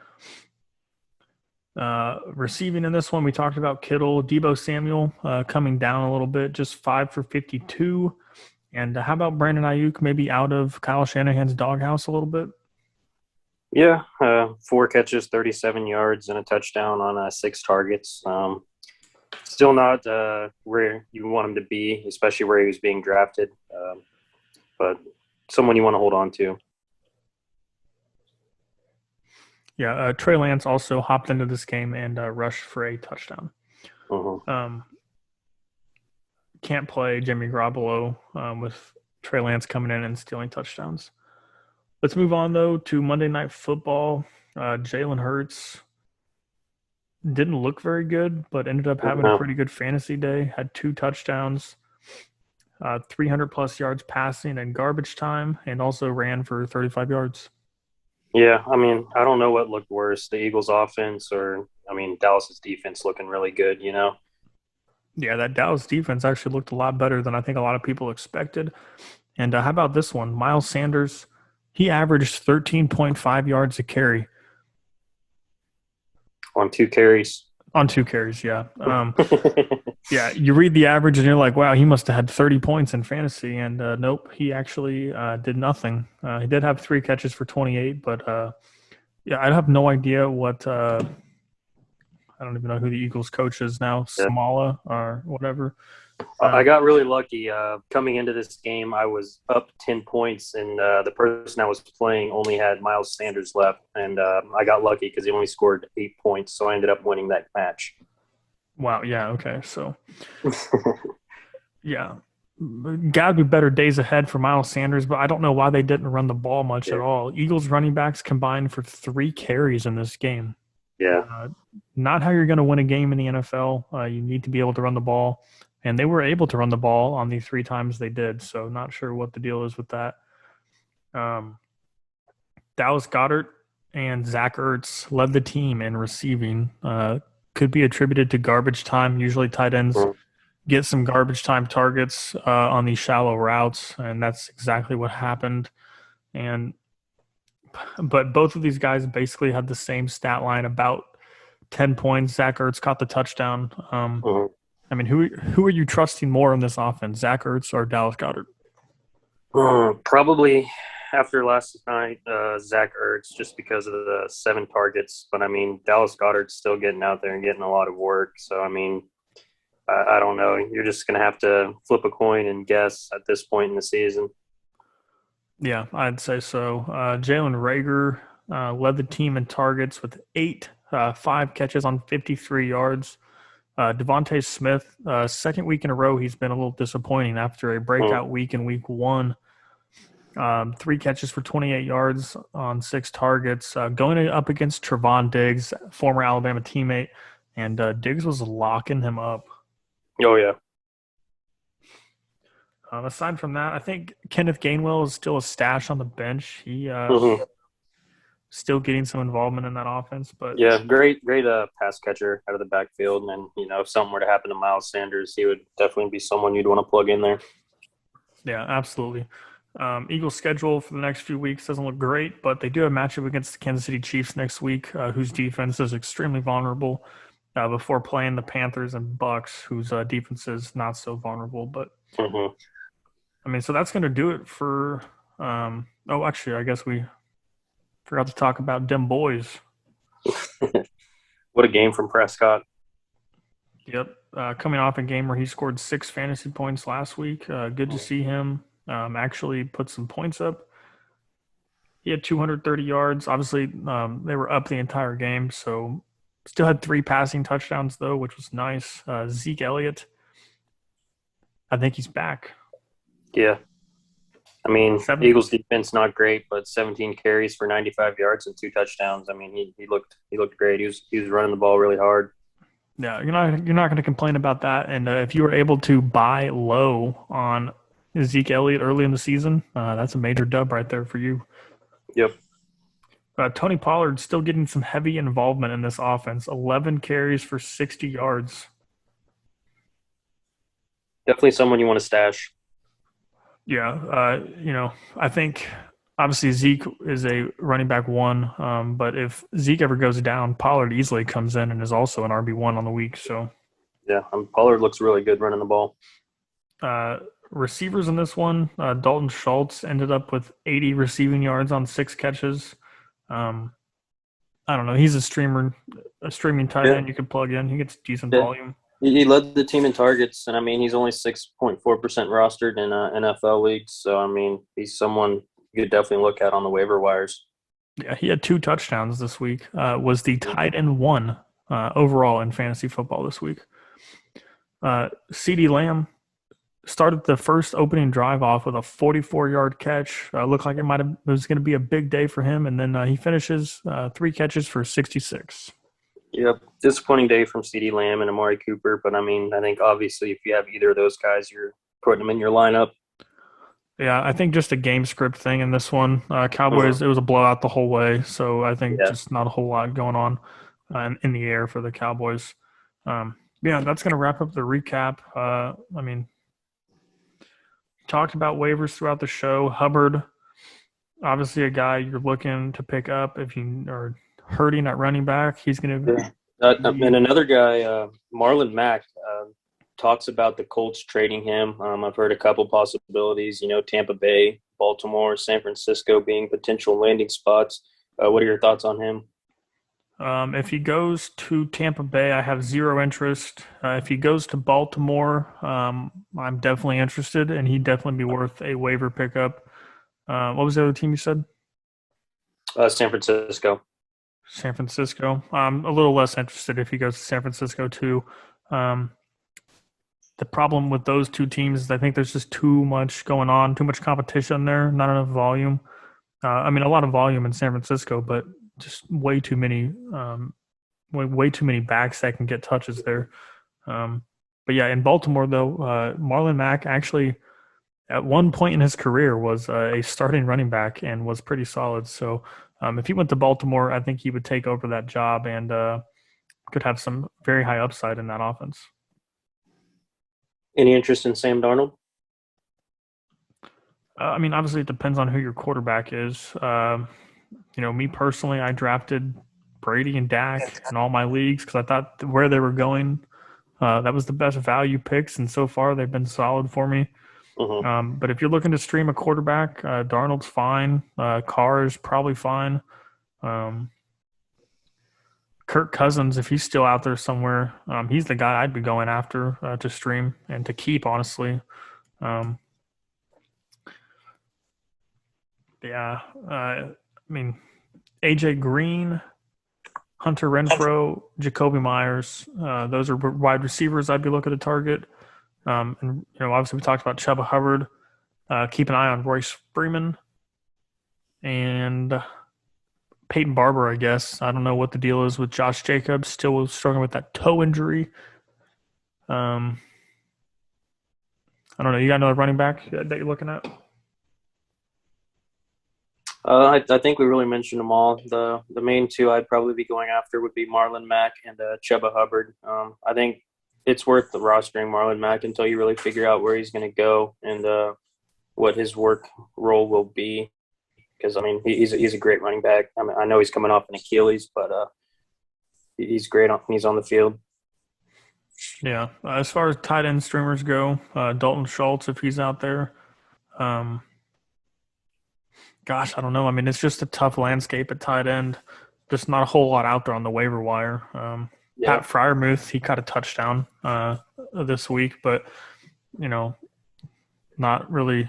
Receiving in this one, we talked about Kittle. Deebo Samuel coming down a little bit, just 5 for 52. And how about Brandon Ayuk maybe out of Kyle Shanahan's doghouse a little bit? Yeah, 4 catches, 37 yards, and a touchdown on 6 targets. Still not where you want him to be, especially where he was being drafted, but someone you want to hold on to. Yeah, Trey Lance also hopped into this game and rushed for a touchdown. Uh-huh. Can't play Jimmy Garoppolo with Trey Lance coming in and stealing touchdowns. Let's move on, though, to Monday Night Football. Jalen Hurts didn't look very good, but ended up having a pretty good fantasy day. Had 2 touchdowns, 300-plus yards passing in garbage time, and also ran for 35 yards. Yeah, I mean, I don't know what looked worse, the Eagles' offense or, Dallas's defense looking really good, Yeah, that Dallas defense actually looked a lot better than I think a lot of people expected. And how about this one? Miles Sanders, he averaged 13.5 yards a carry. On 2 carries. On 2 carries, yeah. Yeah, you read the average and you're like, wow, he must have had 30 points in fantasy. And nope, he actually did nothing. He did have 3 catches for 28, but yeah, I have no idea what I don't even know who the Eagles coach is now, Samala or whatever. I got really lucky. Coming into this game, I was up 10 points, and the person I was playing only had Miles Sanders left. And I got lucky because he only scored 8 points, so I ended up winning that match. Wow, yeah, okay. So, yeah, got to be better days ahead for Miles Sanders, but I don't know why they didn't run the ball much at all. Eagles running backs combined for 3 carries in this game. Yeah. Not how you're going to win a game in the NFL. You need to be able to run the ball. And they were able to run the ball on the 3 times they did. So not sure what the deal is with that. Dallas Goedert and Zack Ertz led the team in receiving. Could be attributed to garbage time. Usually tight ends get some garbage time targets on these shallow routes. And that's exactly what happened. But both of these guys basically had the same stat line, about 10 points. Zack Ertz caught the touchdown. I mean, who are you trusting more in this offense, Zack Ertz or Dallas Goedert? Probably after last night, Zack Ertz, just because of the 7 targets. But, Dallas Goedert's still getting out there and getting a lot of work. So, I don't know. You're just going to have to flip a coin and guess at this point in the season. Yeah, I'd say so. Jalen Reagor led the team in targets with 5 catches on 53 yards. Devontae Smith, second week in a row, he's been a little disappointing after a breakout week in week 1. 3 catches for 28 yards on 6 targets. Going up against Trevon Diggs, former Alabama teammate, and Diggs was locking him up. Oh, yeah. Aside from that, I think Kenneth Gainwell is still a stash on the bench. He still getting some involvement in that offense. But yeah, great pass catcher out of the backfield. And, if something were to happen to Miles Sanders, he would definitely be someone you'd want to plug in there. Yeah, absolutely. Eagles' schedule for the next few weeks doesn't look great, but they do have a matchup against the Kansas City Chiefs next week, whose defense is extremely vulnerable, before playing the Panthers and Bucks, whose defense is not so vulnerable. But so that's going to do it for actually, I guess we forgot to talk about them boys. What a game from Prescott. Yep. Coming off a game where he scored 6 fantasy points last week. Good to see him actually put some points up. He had 230 yards. Obviously, they were up the entire game, so still had 3 passing touchdowns, though, which was nice. Zeke Elliott, I think he's back. Yeah. Eagles defense not great, but 17 carries for 95 yards and 2 touchdowns. He looked great. He was running the ball really hard. Yeah, you're not going to complain about that. And if you were able to buy low on Zeke Elliott early in the season, that's a major dub right there for you. Yep. Tony Pollard still getting some heavy involvement in this offense. 11 carries for 60 yards. Definitely someone you want to stash. Yeah, I think obviously Zeke is a running back 1, but if Zeke ever goes down, Pollard easily comes in and is also an RB1 on the week. So, yeah, Pollard looks really good running the ball. Receivers in this one, Dalton Schultz ended up with 80 receiving yards on 6 catches. I don't know. He's a streaming tight end you can plug in. He gets decent volume. He led the team in targets, and I mean, he's only 6.4% rostered in NFL leagues. So I mean, he's someone you could definitely look at on the waiver wires. Yeah, he had 2 touchdowns this week. Was the tight end 1 overall in fantasy football this week. CeeDee Lamb started the first opening drive off with a 44-yard catch. Looked like it was going to be a big day for him, and then he finishes 3 catches for 66. Yep, disappointing day from CeeDee Lamb and Amari Cooper, but I mean, I think obviously if you have either of those guys, you're putting them in your lineup. Yeah, I think just a game script thing in this one. Cowboys, It was a blowout the whole way, so I think just not a whole lot going on in the air for the Cowboys. That's going to wrap up the recap. I mean, talked about waivers throughout the show. Hubbard, obviously a guy you're looking to pick up if you are hurting at running back. He's going to and another guy, Marlon Mack, talks about the Colts trading him. I've heard a couple possibilities, Tampa Bay, Baltimore, San Francisco being potential landing spots. What are your thoughts on him? If he goes to Tampa Bay, I have zero interest. If he goes to Baltimore, I'm definitely interested, and he'd definitely be worth a waiver pickup. What was the other team you said? San Francisco. San Francisco. I'm a little less interested if he goes to San Francisco too. The problem with those 2 teams is I think there's just too much going on, too much competition there, not enough volume. A lot of volume in San Francisco, but just way too many backs that can get touches there. But yeah, in Baltimore though, Marlon Mack actually at one point in his career was a starting running back and was pretty solid. So if he went to Baltimore, I think he would take over that job and could have some very high upside in that offense. Any interest in Sam Darnold? Obviously it depends on who your quarterback is. Me personally, I drafted Brady and Dak in all my leagues because I thought where they were going, that was the best value picks, and so far they've been solid for me. But if you're looking to stream a quarterback, Darnold's fine. Carr is probably fine. Kirk Cousins, if he's still out there somewhere, he's the guy I'd be going after to stream and to keep, honestly. AJ Green, Hunter Renfrow, Jacoby Myers, those are wide receivers I'd be looking to target. Obviously we talked about Chuba Hubbard. Keep an eye on Royce Freeman and Peyton Barber, I guess. I don't know what the deal is with Josh Jacobs. Still struggling with that toe injury. I don't know. You got another running back that you're looking at? I think we really mentioned them all. The main 2 I'd probably be going after would be Marlon Mack and Chuba Hubbard. I think it's worth the rostering Marlon Mack until you really figure out where he's going to go and what his work role will be. Because, he's a great running back. I know he's coming off an Achilles, but he's great when he's on the field. Yeah. As far as tight end streamers go, Dalton Schultz, if he's out there. Gosh, I don't know. It's just a tough landscape at tight end. Just not a whole lot out there on the waiver wire. Pat Freiermuth, he caught a touchdown this week, but, not really.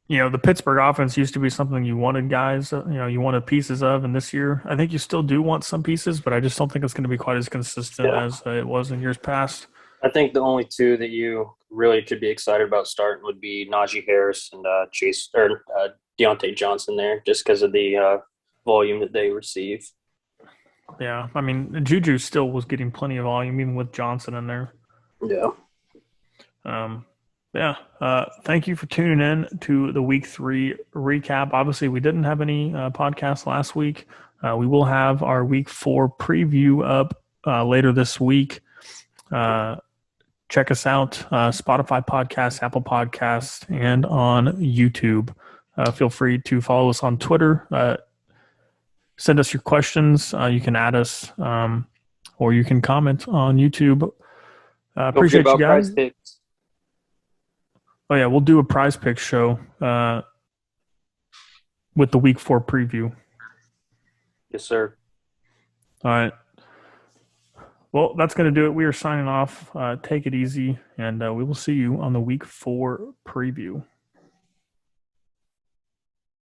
The Pittsburgh offense used to be something you wanted guys, you wanted pieces of, and this year I think you still do want some pieces, but I just don't think it's going to be quite as consistent as it was in years past. I think the only 2 that you really could be excited about starting would be Najee Harris and Deontay Johnson there, just because of the volume that they receive. Yeah, Juju still was getting plenty of volume even with Johnson in there. Yeah. Thank you for tuning in to the Week 3 recap. Obviously, we didn't have any podcasts last week. We will have our Week 4 preview up later this week. Check us out, Spotify Podcasts, Apple Podcasts, and on YouTube. Feel free to follow us on Twitter. Send us your questions. You can add us, or you can comment on YouTube. Appreciate you guys. Oh, yeah, we'll do a Prize Picks show with the Week 4 preview. Yes, sir. All right. Well, that's going to do it. We are signing off. Take it easy, and we will see you on the Week 4 preview.